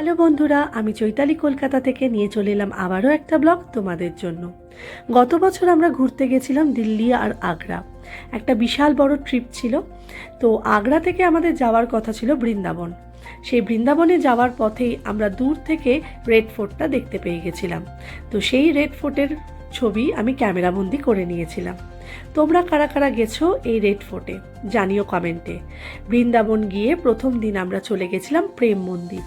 Hello বন্ধুরা, আমি চৈতালি কলকাতা থেকে নিয়ে চলে এলাম আবারও একটা ব্লগ তোমাদের জন্য। গত বছর আমরা ঘুরতে গেছিলাম দিল্লি আর আগ্রা। একটা বিশাল বড় ট্রিপ ছিল। তো আগ্রা থেকে আমাদের যাওয়ার কথা ছিল বৃন্দাবন। সেই বৃন্দাবনে যাওয়ার পথেই আমরা দূর থেকে রেড ফোর্টটা দেখতে পেয়ে গেছিলাম। তো সেই রেড ফোর্টের ছবি আমি ক্যামেরাবন্দি করে নিয়েছিলাম। তোমরা কারা কারা গেছো এই রেড ফোর্টে জানিও কমেন্টে। বৃন্দাবন গিয়ে প্রথম দিন আমরা চলে গেছিলাম প্রেম মন্দির।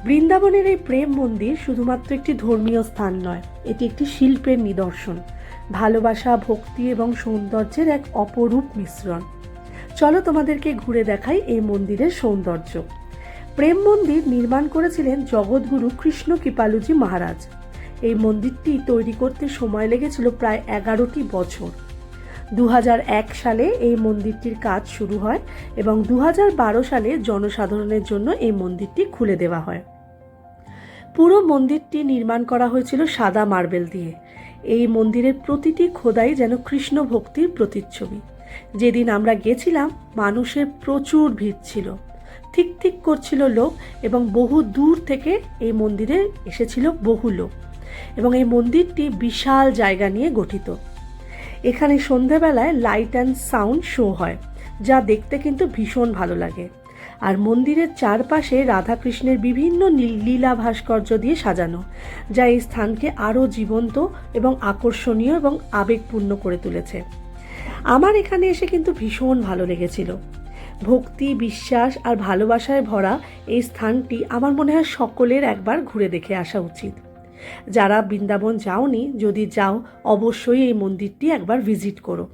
বৃন্দাবনের এই প্রেম মন্দির শুধুমাত্র একটি ধর্মীয় স্থান নয়, এটি একটি শিল্পের নিদর্শন, ভালোবাসা, ভক্তি এবং সৌন্দর্যের এক অপরূপ মিশ্রণ। চলো তোমাদেরকে ঘুরে দেখাই এই মন্দিরের সৌন্দর্য। প্রেম মন্দির নির্মাণ করেছিলেন জগৎগুরু কৃষ্ণ কৃপালুজি মহারাজ। এই মন্দিরটি তৈরি করতে সময় লেগেছিল প্রায় 11টি বছর। 2001 সালে এই মন্দিরটির কাজ শুরু হয় এবং 2012 সালে জনসাধারণের জন্য এই মন্দিরটি খুলে দেওয়া হয়। পুরো মন্দিরটি নির্মাণ করা হয়েছিল সাদা মার্বেল দিয়ে। এই মন্দিরের প্রতিটি খোদাই যেন কৃষ্ণ ভক্তির প্রতিচ্ছবি। যেদিন আমরা গেছিলাম মানুষের প্রচুর ভিড় ছিল, ঠিক ঠিক করছিল লোক, এবং বহু দূর থেকে এই মন্দিরে এসেছিল বহু লোক। এবং এই মন্দিরটি বিশাল জায়গা নিয়ে গঠিত। এখানে সন্ধ্যাবেলায় লাইট অ্যান্ড সাউন্ড শো হয়, যা দেখতে কিন্তু ভীষণ ভালো লাগে। আর মন্দিরের চারপাশে রাধাকৃষ্ণের বিভিন্ন লীলা ভাস্কর্য দিয়ে সাজানো, যা এই স্থানকে আরও জীবন্ত এবং আকর্ষণীয় এবং আবেগপূর্ণ করে তুলেছে। আমার এখানে এসে কিন্তু ভীষণ ভালো লেগেছিল। ভক্তি, বিশ্বাস আর ভালোবাসায় ভরা এই স্থানটি আমার মনে হয় সকলের একবার ঘুরে দেখে আসা উচিত। যারা বৃন্দাবন যাওনি, যদি যাও অবশ্যই এই মন্দিরটি একবার ভিজিট করো।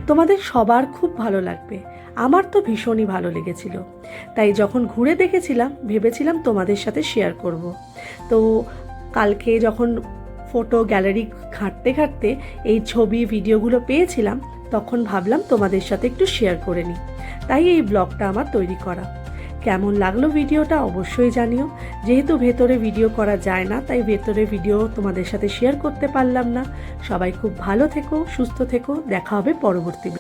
তোমাদের সবার খুব ভালো লাগবে। আমার তো ভীষণই ভালো লেগেছিল। তাই যখন ঘুরে দেখেছিলাম ভেবেছিলাম তোমাদের সাথে শেয়ার করব। তো কালকে যখন ফটো গ্যালারি ঘাঁটতে ঘাঁটতে এই ছবি ভিডিওগুলো পেয়েছিলাম, তখন ভাবলাম তোমাদের সাথে একটু শেয়ার করে নিই। তাই এই ব্লগটা আমার তৈরি করা। কেমন লাগলো ভিডিওটা অবশ্যই জানিও। যেহেতু ভেতরে ভিডিও করা যায় না, তাই ভেতরে ভিডিও তোমাদের সাথে শেয়ার করতে পারলাম না। সবাই খুব ভালো থেকো, সুস্থ থেকো। দেখা হবে পরবর্তী